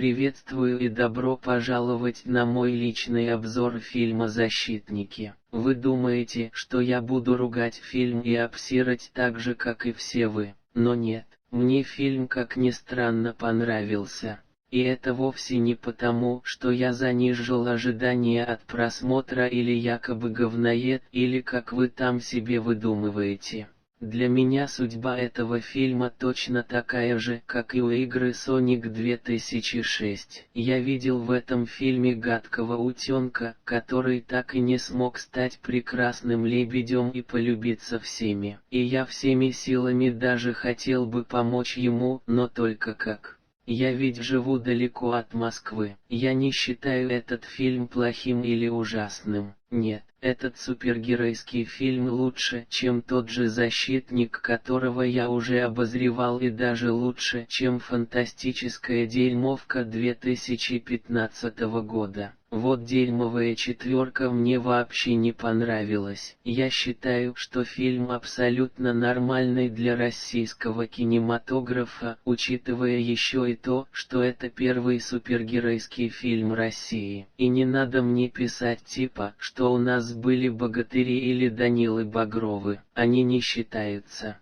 Приветствую и добро пожаловать на мой личный обзор фильма «Защитники». Вы думаете, что я буду ругать фильм и обсирать так же, как и все вы, но нет, мне фильм, как ни странно, понравился. И это вовсе не потому, что я занижал ожидания от просмотра или якобы говноед, или как вы там себе выдумываете. Для меня судьба этого фильма точно такая же, как и у игры Sonic 2006. Я видел в этом фильме гадкого утенка, который так и не смог стать прекрасным лебедем и полюбиться всеми. И я всеми силами даже хотел бы помочь ему, но только как? Я ведь живу далеко от Москвы. Я не считаю этот фильм плохим или ужасным. Нет, этот супергеройский фильм лучше, чем тот же «Защитник», которого я уже обозревал, и даже лучше, чем фантастическая дерьмовка 2015 года. Вот дерьмовая четверка мне вообще не понравилась. Я считаю, что фильм абсолютно нормальный для российского кинематографа, учитывая еще и то, что это первый супергеройский фильм России. И не надо мне писать типа, что у нас были Богатыри или Данилы Багровы, они не считаются.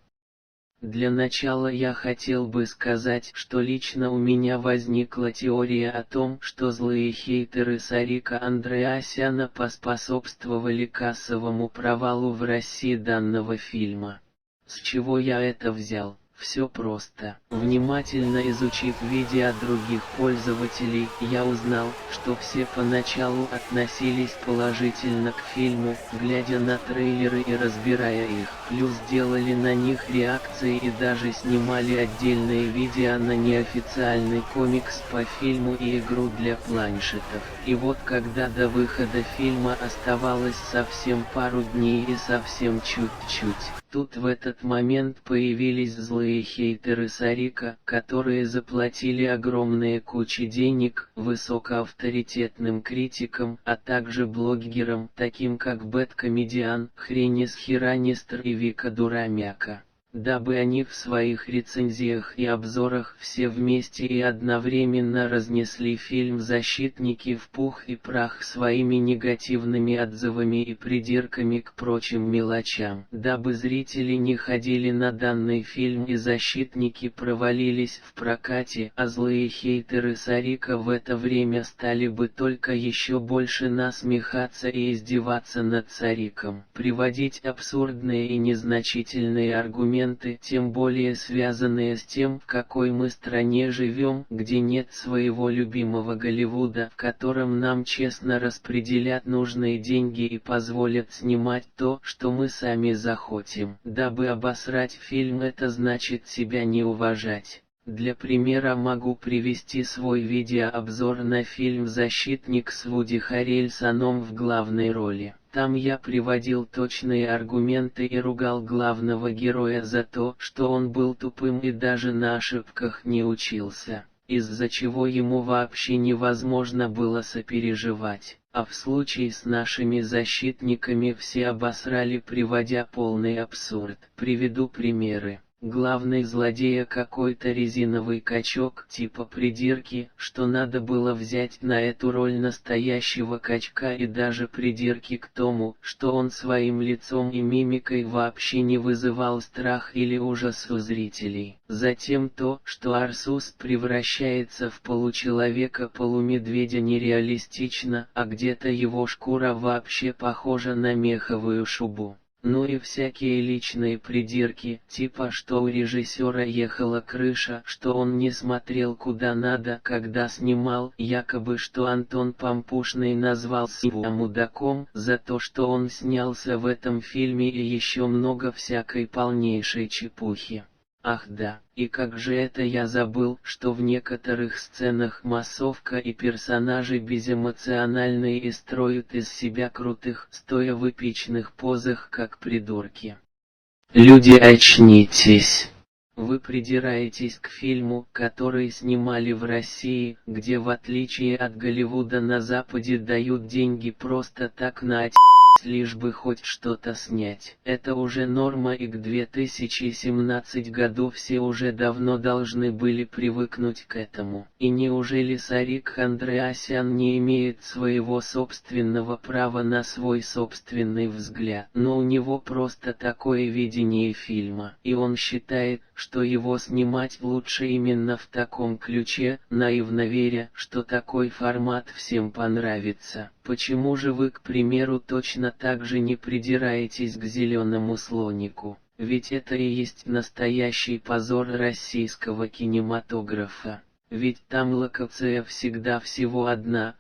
Для начала я хотел бы сказать, что лично у меня возникла теория о том, что злые хейтеры Сарика Андреасяна поспособствовали кассовому провалу в России данного фильма. С чего я это взял? Все просто. Внимательно изучив видео других пользователей, я узнал, что все поначалу относились положительно к фильму, глядя на трейлеры и разбирая их. Плюс делали на них реакции и даже снимали отдельные видео на неофициальный комикс по фильму и игру для планшетов. И вот когда до выхода фильма оставалось совсем пару дней и совсем чуть-чуть, тут в этот момент появились злые хейтеры Сарика, которые заплатили огромные кучи денег высокоавторитетным критикам, а также блогерам, таким как Бэткомедиан, Хренис Хиранистр и Вика Дурамяка, дабы они в своих рецензиях и обзорах все вместе и одновременно разнесли фильм «Защитники» в пух и прах своими негативными отзывами и придирками к прочим мелочам. Дабы зрители не ходили на данный фильм и «Защитники» провалились в прокате, а злые хейтеры Сарика в это время стали бы только еще больше насмехаться и издеваться над Сариком, приводить абсурдные и незначительные аргументы, тем более связанные с тем, в какой мы стране живем, где нет своего любимого Голливуда, в котором нам честно распределят нужные деньги и позволят снимать то, что мы сами захотим. Дабы обосрать фильм, это значит себя не уважать. Для примера могу привести свой видеообзор на фильм «Защитник» с Вуди Харрельсоном в главной роли. Там я приводил точные аргументы и ругал главного героя за то, что он был тупым и даже на ошибках не учился, из-за чего ему вообще невозможно было сопереживать. А в случае с нашими защитниками все обосрали, приводя полный абсурд. Приведу примеры. Главный злодея какой-то резиновый качок, типа придирки, что надо было взять на эту роль настоящего качка, и даже придирки к тому, что он своим лицом и мимикой вообще не вызывал страх или ужас у зрителей. Затем то, что Арсус превращается в получеловека-полумедведя нереалистично, а где-то его шкура вообще похожа на меховую шубу. Ну и всякие личные придирки, типа что у режиссера ехала крыша, что он не смотрел куда надо, когда снимал, якобы что Антон Пампушный назвал его мудаком за то, что он снялся в этом фильме, и еще много всякой полнейшей чепухи. Ах да, и как же это я забыл, что в некоторых сценах массовка и персонажи безэмоциональные и строят из себя крутых, стоя в эпичных позах как придурки. Люди, очнитесь! Вы придираетесь к фильму, который снимали в России, где в отличие от Голливуда на Западе дают деньги просто так на лишь бы хоть что-то снять. Это уже норма, и к 2017 году все уже давно должны были привыкнуть к этому. И неужели Сарик Андреасян не имеет своего собственного права на свой собственный взгляд? Но у него просто такое видение фильма, и он считает, что его снимать лучше именно в таком ключе, наивно веря, что такой формат всем понравится. Почему же вы, к примеру, точно так же не придираетесь к «Зеленому слонику»? Ведь это и есть настоящий позор российского кинематографа. Ведь там локация всегда всего одна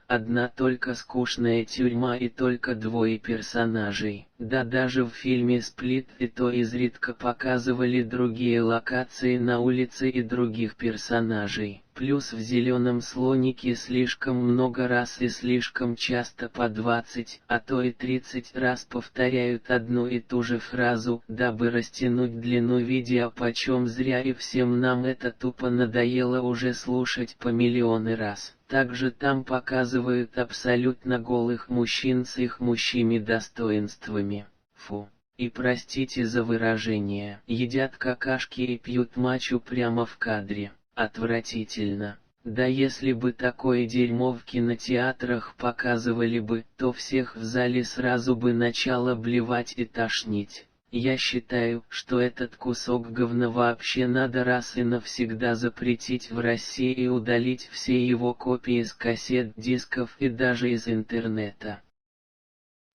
только скучная тюрьма и только двое персонажей. Да даже в фильме «Сплит» и то изредка показывали другие локации на улице и других персонажей. Плюс в «Зеленом слонике» слишком много раз и слишком часто по 20, а то и 30 раз повторяют одну и ту же фразу, дабы растянуть длину видео, почем зря, и всем нам это тупо надоело уже слушать по миллионы раз. Также там показывают абсолютно голых мужчин с их мужскими достоинствами. Фу. И простите за выражение. Едят какашки и пьют мочу прямо в кадре. Отвратительно. Да если бы такое дерьмо в кинотеатрах показывали бы, то всех в зале сразу бы начало блевать и тошнить. Я считаю, что этот кусок говна вообще надо раз и навсегда запретить в России и удалить все его копии с кассет, дисков и даже из интернета.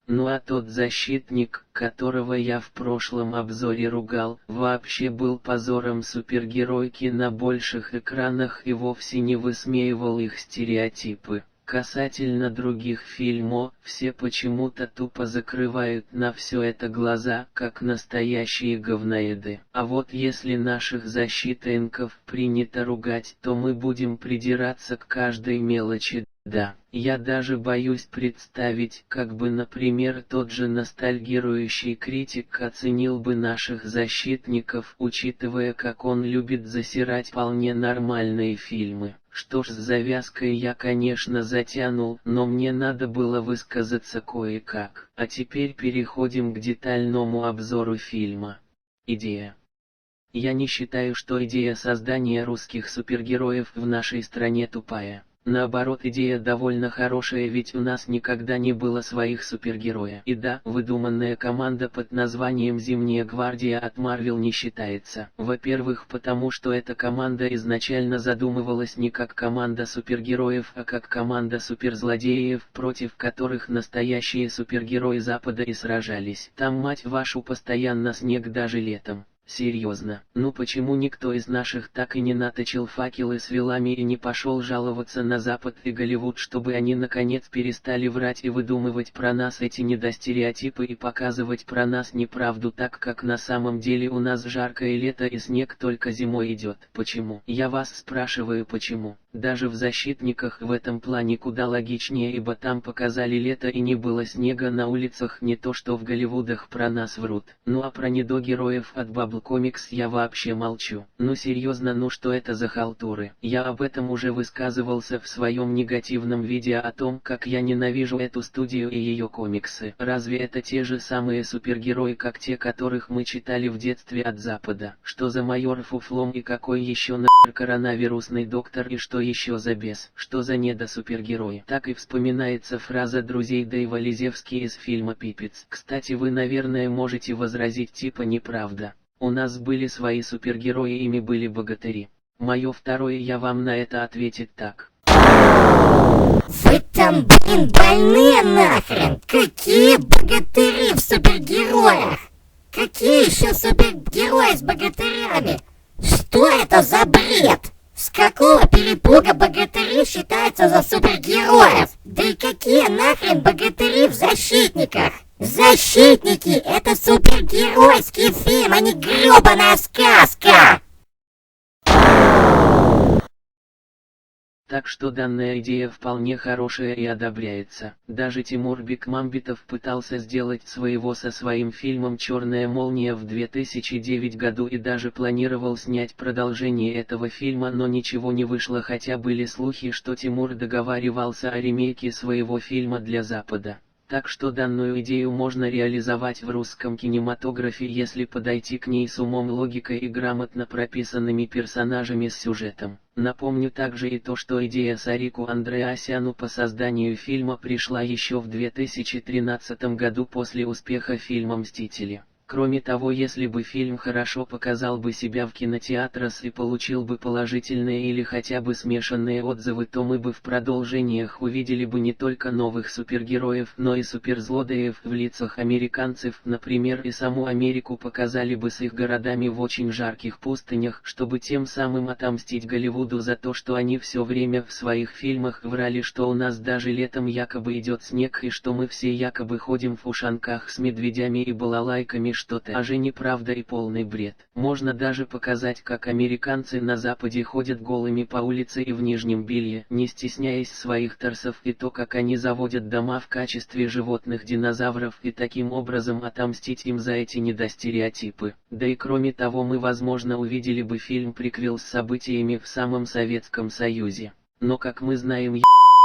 Ну а тот «Защитник», которого я в прошлом обзоре ругал, вообще был позором супергеройки на больших экранах и вовсе не высмеивал их стереотипы. Касательно других фильмов, все почему-то тупо закрывают на все это глаза, как настоящие говноеды. А вот если наших защитников принято ругать, то мы будем придираться к каждой мелочи. Да, я даже боюсь представить, как бы, например, тот же ностальгирующий критик оценил бы наших защитников, учитывая, как он любит засирать вполне нормальные фильмы. Что ж, с завязкой я, конечно, затянул, но мне надо было высказаться кое-как. А теперь переходим к детальному обзору фильма. Идея. Я не считаю, что идея создания русских супергероев в нашей стране тупая. Наоборот, идея довольно хорошая, ведь у нас никогда не было своих супергероев. И да, выдуманная команда под названием «Зимняя гвардия» от Marvel не считается. Во-первых, потому что эта команда изначально задумывалась не как команда супергероев, а как команда суперзлодеев, против которых настоящие супергерои Запада и сражались. Там, мать вашу, постоянно снег даже летом. Серьезно, ну почему никто из наших так и не наточил факелы с вилами и не пошел жаловаться на Запад и Голливуд, чтобы они наконец перестали врать и выдумывать про нас эти недостереотипы и показывать про нас неправду, так как на самом деле у нас жаркое лето и снег только зимой идет. Почему? Я вас спрашиваю, почему? Даже в «Защитниках» в этом плане куда логичнее, ибо там показали лето и не было снега на улицах, не то что в Голливудах про нас врут. Ну а про недогероев от Bubble Comics я вообще молчу. Ну серьезно, ну что это за халтуры? Я об этом уже высказывался в своем негативном видео о том, как я ненавижу эту студию и ее комиксы. Разве это те же самые супергерои, как те, которых мы читали в детстве от Запада? Что за майор Фуфлом и какой еще нахер коронавирусный доктор и что еще за бес? Что за недосупергерои? Так и вспоминается фраза друзей Дэйва Лизевски из фильма «Пипец». Кстати, вы, наверное, можете возразить типа неправда. У нас были свои супергерои, ими были богатыри. Мое второе я вам на это ответит так. Вы там, блин, больные нахрен! Какие богатыри в супергероях? Какие еще супергерои с богатырями? Что это за бред? С какого перепуга богатыри считаются за супергероев? Да и какие нахрен богатыри в «Защитниках»? «Защитники» — это супергеройский фильм, а не грёбаная сказка! Так что данная идея вполне хорошая и одобряется. Даже Тимур Бекмамбетов пытался сделать своего со своим фильмом «Черная молния» в 2009 году и даже планировал снять продолжение этого фильма, но ничего не вышло, хотя были слухи, что Тимур договаривался о ремейке своего фильма для Запада. Так что данную идею можно реализовать в русском кинематографе, если подойти к ней с умом, логикой и грамотно прописанными персонажами с сюжетом. Напомню также и то, что идея Сарику Андреасяну по созданию фильма пришла еще в 2013 году после успеха фильма «Мстители». Кроме того, если бы фильм хорошо показал бы себя в кинотеатрах и получил бы положительные или хотя бы смешанные отзывы, то мы бы в продолжениях увидели бы не только новых супергероев, но и суперзлодеев в лицах американцев, например, и саму Америку показали бы с их городами в очень жарких пустынях, чтобы тем самым отомстить Голливуду за то, что они все время в своих фильмах врали, что у нас даже летом якобы идет снег и что мы все якобы ходим в ушанках с медведями и балалайками, что-то же неправда и полный бред. Можно даже показать, как американцы на Западе ходят голыми по улице и в нижнем белье, не стесняясь своих торсов, и то, как они заводят дома в качестве животных динозавров, и таким образом отомстить им за эти недостереотипы. Да и кроме того, мы возможно увидели бы фильм-приквел с событиями в самом Советском Союзе. Но как мы знаем,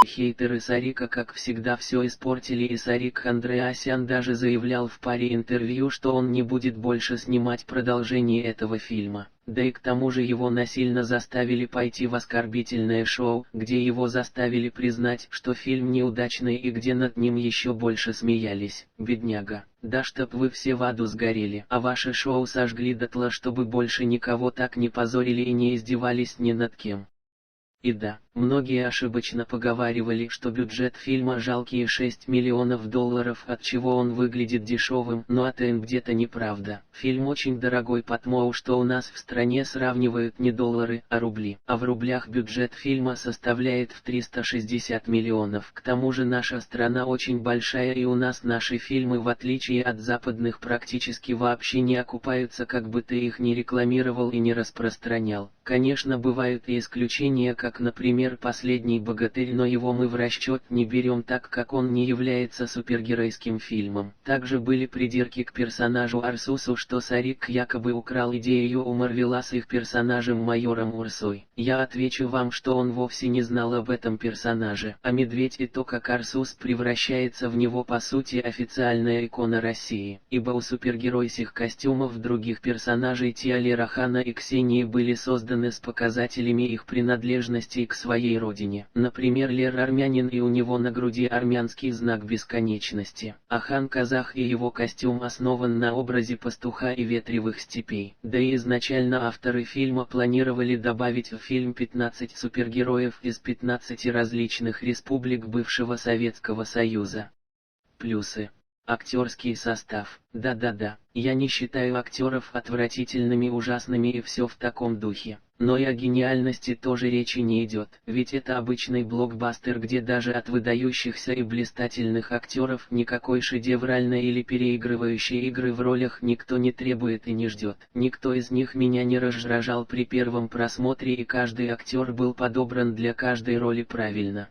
хейтеры Сарика как всегда все испортили, и Сарик Андреасян даже заявлял в паре интервью, что он не будет больше снимать продолжение этого фильма. Да и к тому же его насильно заставили пойти в оскорбительное шоу, где его заставили признать, что фильм неудачный и где над ним еще больше смеялись. Бедняга. Да чтоб вы все в аду сгорели, а ваше шоу сожгли дотла, чтобы больше никого так не позорили и не издевались ни над кем. И да, многие ошибочно поговаривали, что бюджет фильма жалкие $6 миллионов, от чего он выглядит дешевым, но это где-то неправда. Фильм очень дорогой, потому что у нас в стране сравнивают не доллары, а рубли. А в рублях бюджет фильма составляет в 360 миллионов. К тому же наша страна очень большая, и у нас наши фильмы, в отличие от западных, практически вообще не окупаются, как бы ты их ни рекламировал и не распространял. Конечно, бывают и исключения, как, например, «Последний богатырь», но его мы в расчет не берем, так как он не является супергеройским фильмом. Также были придирки к персонажу Арсусу, что Сарик якобы украл идею у Марвела с их персонажем майором Урсой. Я отвечу вам, что он вовсе не знал об этом персонаже. А медведь и то, как Арсус превращается в него, по сути официальная икона России. Ибо у супергеройских костюмов других персонажей Тиали Рахана и Ксении были созданы с показателями их принадлежности к своей родине. Например, Лер армянин, и у него на груди армянский знак бесконечности. А Хан казах, и его костюм основан на образе пастуха и ветревых степей. Да и изначально авторы фильма планировали добавить в фильм 15 супергероев из 15 различных республик бывшего Советского Союза. Плюсы. Актерский состав. Да-да-да, я не считаю актеров отвратительными, ужасными и все в таком духе. Но и о гениальности тоже речи не идет, ведь это обычный блокбастер, где даже от выдающихся и блистательных актеров никакой шедевральной или переигрывающей игры в ролях никто не требует и не ждет. Никто из них меня не раздражал при первом просмотре, и каждый актер был подобран для каждой роли правильно.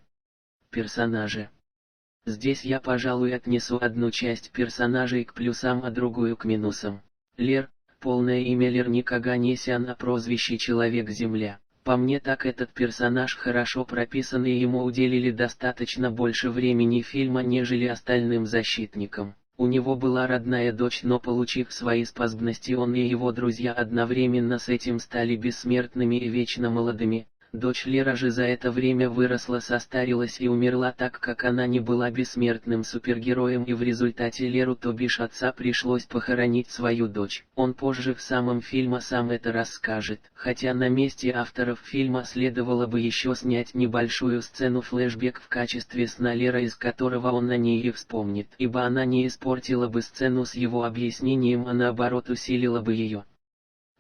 Персонажи. Здесь я, пожалуй, отнесу одну часть персонажей к плюсам, а другую к минусам. Лер, полное имя Лер Никоганесян, а прозвище Человек-Земля. По мне так этот персонаж хорошо прописан, и ему уделили достаточно больше времени фильма, нежели остальным защитникам. У него была родная дочь, но получив свои способности, он и его друзья одновременно с этим стали бессмертными и вечно молодыми. Дочь Лера же за это время выросла, состарилась и умерла, так как она не была бессмертным супергероем, и в результате Леру, то бишь отца, пришлось похоронить свою дочь. Он позже в самом фильме сам это расскажет, хотя на месте авторов фильма следовало бы еще снять небольшую сцену флешбэк в качестве сна Лера, из которого он о ней и вспомнит, ибо она не испортила бы сцену с его объяснением, а наоборот усилила бы ее.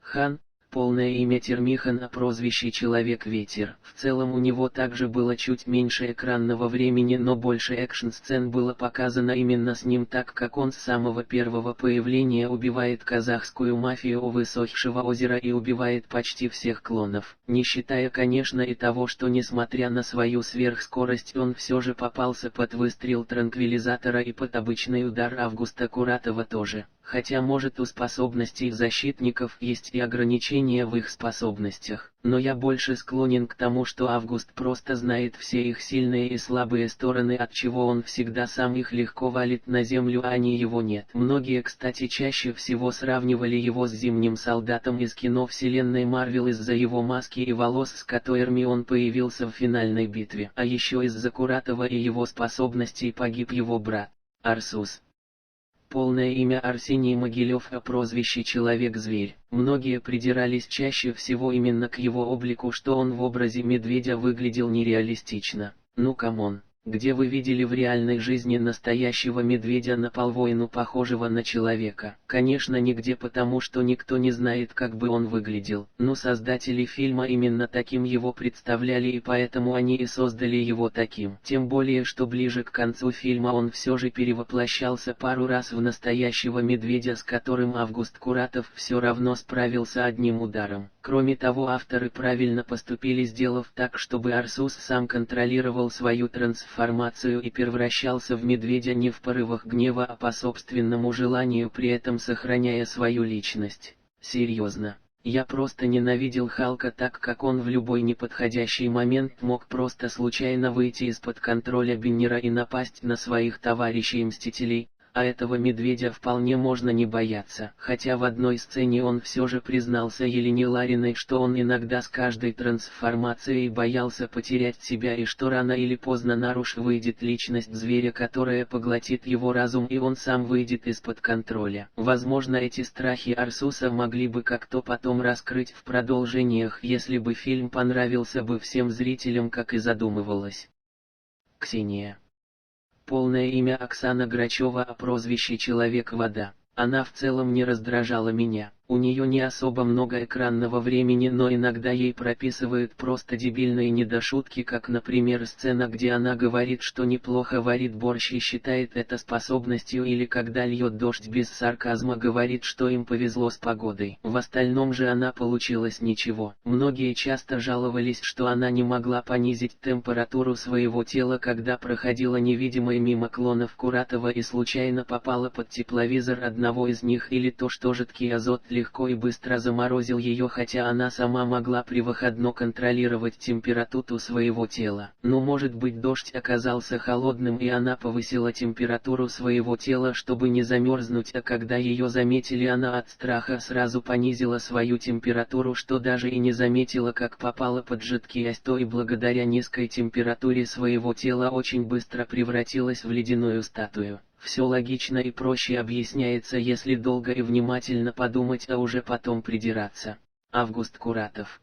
Хан. Полное имя Термихан, а прозвище Человек-Ветер. В целом у него также было чуть меньше экранного времени, но больше экшн-сцен было показано именно с ним, так как он с самого первого появления убивает казахскую мафию у высохшего озера и убивает почти всех клонов. Не считая, конечно, и того, что несмотря на свою сверхскорость, он все же попался под выстрел транквилизатора и под обычный удар Августа Куратова тоже. Хотя может у способностей защитников есть и ограничения в их способностях, но я больше склонен к тому, что Август просто знает все их сильные и слабые стороны, от чего он всегда сам их легко валит на землю, а они его нет. Многие, кстати, чаще всего сравнивали его с Зимним солдатом из кино вселенной Марвел из-за его маски и волос, с которыми он появился в финальной битве. А еще из-за Куратова и его способностей погиб его брат, Арсус. Полное имя Арсений Могилев, а прозвище Человек-зверь. Многие придирались чаще всего именно к его облику, что он в образе медведя выглядел нереалистично. Ну камон, где вы видели в реальной жизни настоящего медведя наполовину похожего на человека? Конечно нигде, потому что никто не знает, как бы он выглядел. Но создатели фильма именно таким его представляли, и поэтому они и создали его таким. Тем более, что ближе к концу фильма он все же перевоплощался пару раз в настоящего медведя, с которым Август Куратов все равно справился одним ударом. Кроме того, авторы правильно поступили, сделав так, чтобы Арсус сам контролировал свою трансформацию и превращался в медведя не в порывах гнева, а по собственному желанию, при этом сохраняя свою личность. Серьезно. Я просто ненавидел Халка, так как он в любой неподходящий момент мог просто случайно выйти из-под контроля Беннера и напасть на своих товарищей-мстителей. А этого медведя вполне можно не бояться. Хотя в одной сцене он все же признался Елене Лариной, что он иногда с каждой трансформацией боялся потерять себя, и что рано или поздно наружу выйдет личность зверя, которая поглотит его разум, и он сам выйдет из-под контроля. Возможно, эти страхи Арсуса могли бы как-то потом раскрыть в продолжениях, если бы фильм понравился бы всем зрителям, как и задумывалось. Ксения. Полное имя Оксана Грачева, а прозвище Человек-вода. Она в целом не раздражала меня. У нее не особо много экранного времени, но иногда ей прописывают просто дебильные недошутки, как, например, сцена, где она говорит, что неплохо варит борщ и считает это способностью, или когда льет дождь, без сарказма говорит, что им повезло с погодой. В остальном же она получилась ничего. Многие часто жаловались, что она не могла понизить температуру своего тела, когда проходила невидимой мимо клонов Куратова и случайно попала под тепловизор одного из них, или то, что жидкий азот легко и быстро заморозил ее, хотя она сама могла при выходно контролировать температуру своего тела. Но может быть, дождь оказался холодным, и она повысила температуру своего тела, чтобы не замерзнуть, а когда ее заметили, она от страха сразу понизила свою температуру, что даже и не заметила, как попала под жидкий азот, и благодаря низкой температуре своего тела очень быстро превратилась в ледяную статую. Все логично и проще объясняется, если долго и внимательно подумать, а уже потом придираться. Август Куратов.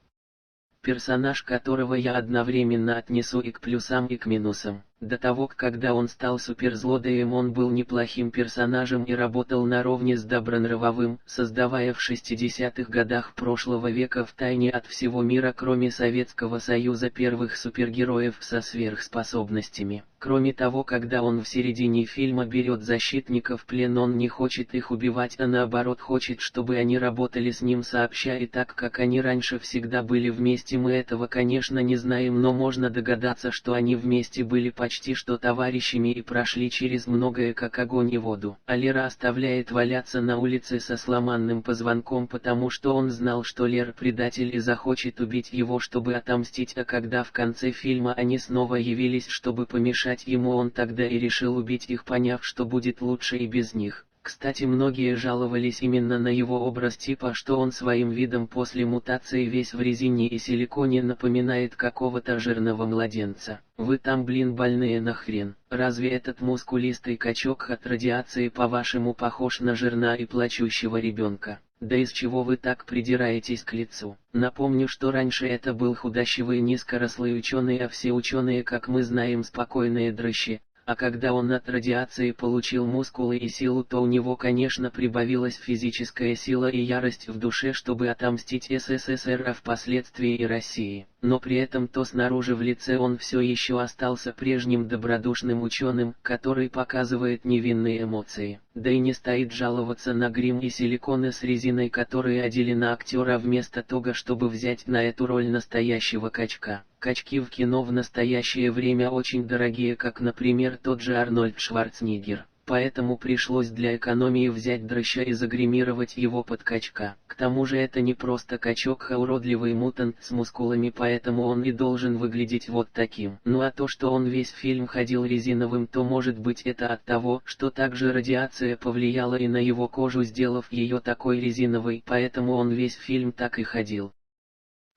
Персонаж, которого я одновременно отнесу и к плюсам, и к минусам. До того, когда он стал суперзлодеем, он был неплохим персонажем и работал наравне с Добронравовым, создавая в 60-х годах прошлого века втайне от всего мира, кроме Советского Союза, первых супергероев со сверхспособностями. Кроме того, когда он в середине фильма берет защитников в плен, он не хочет их убивать, а наоборот хочет, чтобы они работали с ним сообща, и так как они раньше всегда были вместе. Мы этого, конечно, не знаем, но можно догадаться, что они вместе были почти что товарищами и прошли через многое, как огонь и воду. А Лера оставляет валяться на улице со сломанным позвонком, потому что он знал, что Лера предатель и захочет убить его, чтобы отомстить, а когда в конце фильма они снова явились, чтобы помешать ему, он тогда и решил убить их, поняв, что будет лучше и без них. Кстати, многие жаловались именно на его образ, типа что он своим видом после мутации весь в резине и силиконе напоминает какого-то жирного младенца. Вы там, блин, больные нахрен. Разве этот мускулистый качок от радиации, по-вашему, похож на жирна и плачущего ребенка? Да из чего вы так придираетесь к лицу? Напомню, что раньше это был худощавый низкорослый ученый, а все ученые, как мы знаем, спокойные дрыщи. А когда он от радиации получил мускулы и силу, то у него, конечно, прибавилась физическая сила и ярость в душе, чтобы отомстить СССР, а впоследствии и России. Но при этом то снаружи в лице он все еще остался прежним добродушным ученым, который показывает невинные эмоции. Да и не стоит жаловаться на грим и силиконы с резиной, которые одели на актера вместо того, чтобы взять на эту роль настоящего качка. Качки в кино в настоящее время очень дорогие, как, например, тот же Арнольд Шварценеггер. Поэтому пришлось для экономии взять дрыща и загримировать его под качка. К тому же это не просто качок, а уродливый мутант с мускулами, поэтому он и должен выглядеть вот таким. Ну а то, что он весь фильм ходил резиновым, то может быть это от того, что также радиация повлияла и на его кожу, сделав ее такой резиновой, поэтому он весь фильм так и ходил.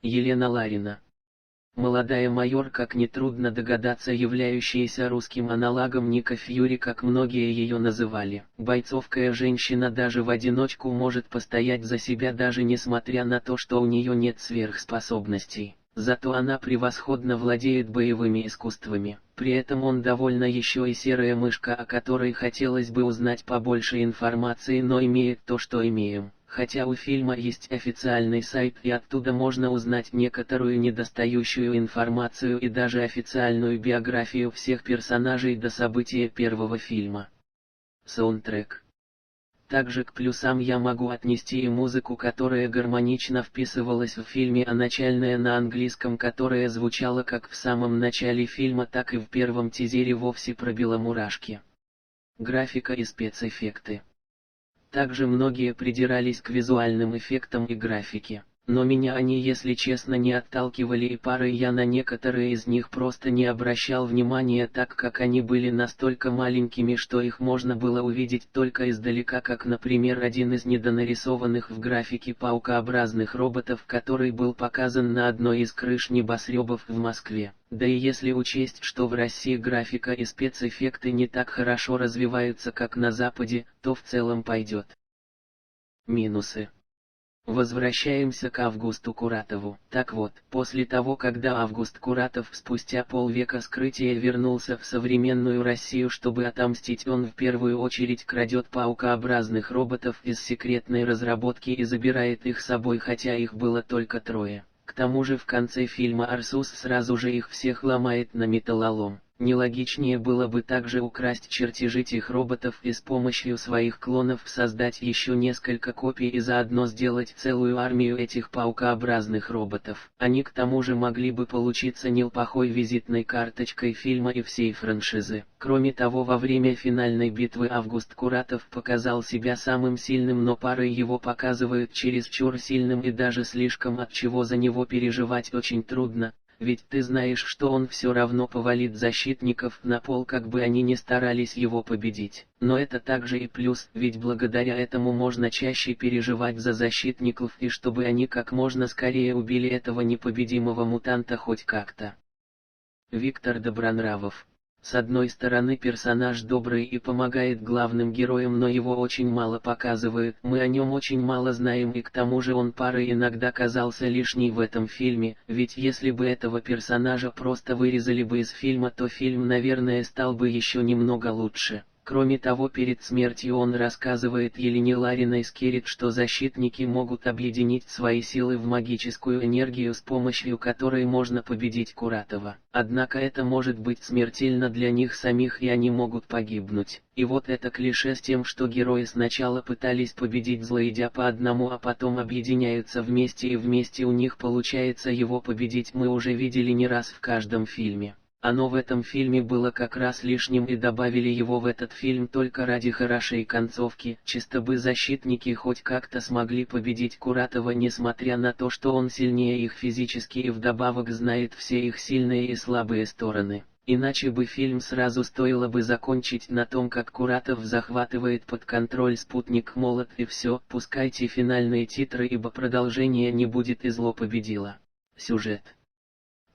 Елена Ларина. Молодая майор, как нетрудно догадаться, являющаяся русским аналогом Ника Фьюри, как многие ее называли. Бойцовская женщина даже в одиночку может постоять за себя, даже несмотря на то, что у нее нет сверхспособностей. Зато она превосходно владеет боевыми искусствами. При этом он довольно еще и серая мышка, о которой хотелось бы узнать побольше информации, но имеет то, что имеем. Хотя у фильма есть официальный сайт, и оттуда можно узнать некоторую недостающую информацию и даже официальную биографию всех персонажей до события первого фильма. Саундтрек. Также к плюсам я могу отнести и музыку, которая гармонично вписывалась в фильме, а начальная на английском, которая звучала как в самом начале фильма, так и в первом тизере, вовсе пробила мурашки. Графика и спецэффекты. Также многие придирались к визуальным эффектам и графике, но меня они, если честно, не отталкивали, и парой я на некоторые из них просто не обращал внимания, так как они были настолько маленькими, что их можно было увидеть только издалека, как, например, один из недонарисованных в графике паукообразных роботов, который был показан на одной из крыш небоскребов в Москве. Да и если учесть, что в России графика и спецэффекты не так хорошо развиваются, как на Западе, то в целом пойдет. Минусы. Возвращаемся к Августу Куратову. Так вот, после того, когда Август Куратов спустя полвека скрытия вернулся в современную Россию, чтобы отомстить, он в первую очередь крадет паукообразных роботов из секретной разработки и забирает их с собой, хотя их было только 3. К тому же в конце фильма Арсус сразу же их всех ломает на металлолом. Нелогичнее было бы также украсть чертежи тех роботов и с помощью своих клонов создать еще несколько копий и заодно сделать целую армию этих паукообразных роботов. Они к тому же могли бы получиться неплохой визитной карточкой фильма и всей франшизы. Кроме того, во время финальной битвы Август Куратов показал себя самым сильным, но парой его показывают чересчур сильным и даже слишком, от чего за него переживать очень трудно. Ведь ты знаешь, что он все равно повалит защитников на пол, как бы они ни старались его победить. Но это также и плюс, ведь благодаря этому можно чаще переживать за защитников и чтобы они как можно скорее убили этого непобедимого мутанта хоть как-то. Виктор Добронравов. С одной стороны, персонаж добрый и помогает главным героям, но его очень мало показывают, мы о нем очень мало знаем, и к тому же он парой иногда казался лишний в этом фильме, ведь если бы этого персонажа просто вырезали бы из фильма, то фильм, наверное, стал бы еще немного лучше. Кроме того, перед смертью он рассказывает Елене Лариной Скеррит, что защитники могут объединить свои силы в магическую энергию, с помощью которой можно победить Куратова. Однако это может быть смертельно для них самих, и они могут погибнуть. И вот это клише с тем, что герои сначала пытались победить зло, идя по одному, а потом объединяются вместе, и вместе у них получается его победить, мы уже видели не раз в каждом фильме. Оно в этом фильме было как раз лишним, и добавили его в этот фильм только ради хорошей концовки, чисто бы защитники хоть как-то смогли победить Куратова, несмотря на то, что он сильнее их физически и вдобавок знает все их сильные и слабые стороны. Иначе бы фильм сразу стоило бы закончить на том, как Куратов захватывает под контроль спутник Молот, и все, пускайте финальные титры, ибо продолжения не будет и зло победило. Сюжет.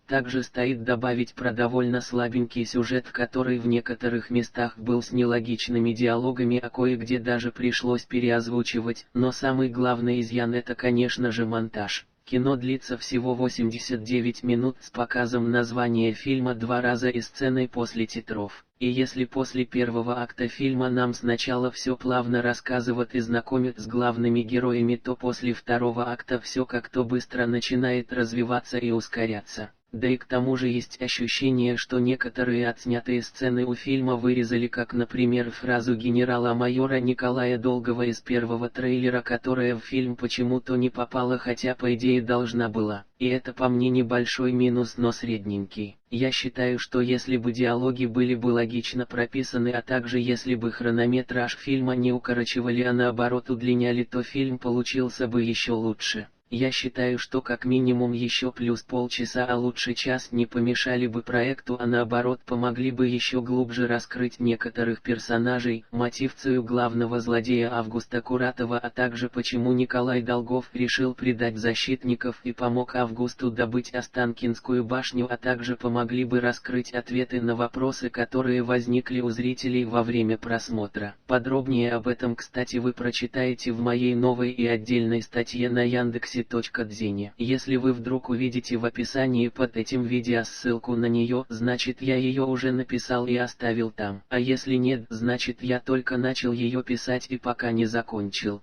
Также стоит добавить про довольно слабенький сюжет, который в некоторых местах был с нелогичными диалогами, а кое-где даже пришлось переозвучивать, но самый главный изъян — это, конечно же, монтаж. Кино длится всего 89 минут с показом названия фильма 2 раза и сценой после титров. И если после первого акта фильма нам сначала все плавно рассказывают и знакомят с главными героями, то после второго акта все как-то быстро начинает развиваться и ускоряться. Да и к тому же есть ощущение, что некоторые отснятые сцены у фильма вырезали, как, например, фразу генерала-майора Николая Долгого из первого трейлера, которая в фильм почему-то не попала, хотя по идее должна была. И это по мне небольшой минус, но средненький. Я считаю, что если бы диалоги были бы логично прописаны, а также если бы хронометраж фильма не укорачивали, а наоборот удлиняли, то фильм получился бы еще лучше. Я считаю, что как минимум еще плюс полчаса, а лучше час не помешали бы проекту, а наоборот помогли бы еще глубже раскрыть некоторых персонажей, мотивацию главного злодея Августа Куратова, а также почему Николай Долгов решил предать защитников и помог Августу добыть Останкинскую башню, а также помогли бы раскрыть ответы на вопросы, которые возникли у зрителей во время просмотра. Подробнее об этом, кстати, вы прочитаете в моей новой и отдельной статье на Яндексе. Дзене. Если вы вдруг увидите в описании под этим видео ссылку на нее, значит я ее уже написал и оставил там. А если нет, значит я только начал ее писать и пока не закончил.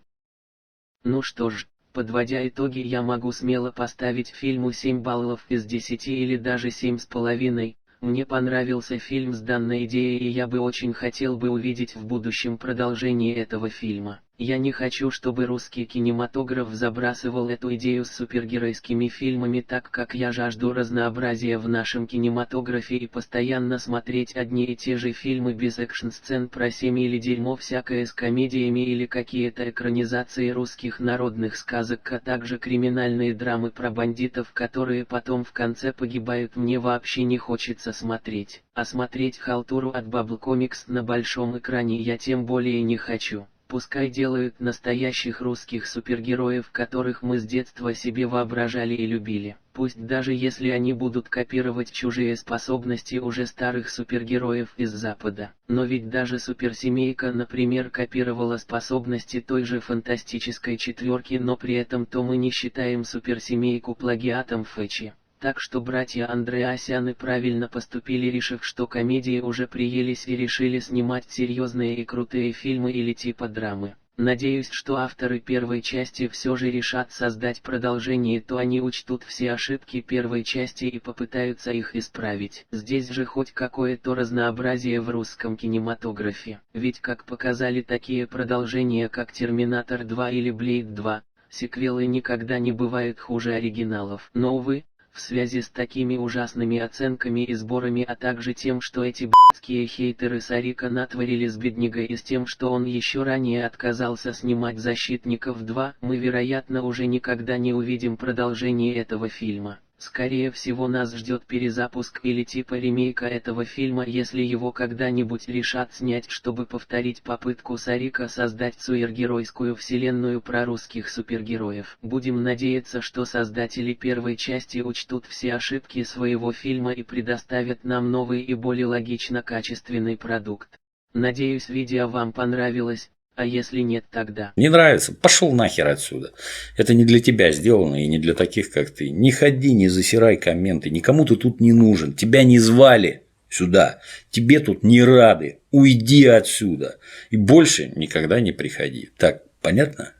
Ну что ж, подводя итоги, я могу смело поставить фильму 7 баллов из 10 или даже 7,5. Мне понравился фильм с данной идеей, и я бы очень хотел бы увидеть в будущем продолжение этого фильма. Я не хочу, чтобы русский кинематограф забрасывал эту идею с супергеройскими фильмами, так как я жажду разнообразия в нашем кинематографе, и постоянно смотреть одни и те же фильмы без экшн-сцен про семьи или дерьмо всякое с комедиями или какие-то экранизации русских народных сказок, а также криминальные драмы про бандитов, которые потом в конце погибают, мне вообще не хочется смотреть. А смотреть халтуру от Bubble Comics на большом экране я тем более не хочу. Пускай делают настоящих русских супергероев, которых мы с детства себе воображали и любили. Пусть даже если они будут копировать чужие способности уже старых супергероев из Запада. Но ведь даже суперсемейка, например, копировала способности той же фантастической четверки, но при этом то мы не считаем суперсемейку плагиатом фэчи. Так что братья Андреасяны правильно поступили, решив, что комедии уже приелись, и решили снимать серьезные и крутые фильмы или типа драмы. Надеюсь, что авторы первой части все же решат создать продолжение, то они учтут все ошибки первой части и попытаются их исправить. Здесь же хоть какое-то разнообразие в русском кинематографе. Ведь как показали такие продолжения, как «Терминатор 2» или «Блейд 2», сиквелы никогда не бывают хуже оригиналов. Но, увы, в связи с такими ужасными оценками и сборами, а также тем, что эти б***ские хейтеры Сарика натворили с беднягой, и с тем, что он еще ранее отказался снимать «Защитников 2», мы вероятно уже никогда не увидим продолжение этого фильма. Скорее всего нас ждет перезапуск или типа ремейка этого фильма, если его когда-нибудь решат снять, чтобы повторить попытку Сарика создать супергеройскую вселенную про русских супергероев. Будем надеяться, что создатели первой части учтут все ошибки своего фильма и предоставят нам новый и более логично качественный продукт. Надеюсь, видео вам понравилось. А если нет, тогда... Не нравится? Пошел нахер отсюда. Это не для тебя сделано и не для таких, как ты. Не ходи, не засирай комменты. Никому ты тут не нужен. Тебя не звали сюда. Тебе тут не рады. Уйди отсюда. И больше никогда не приходи. Так, понятно?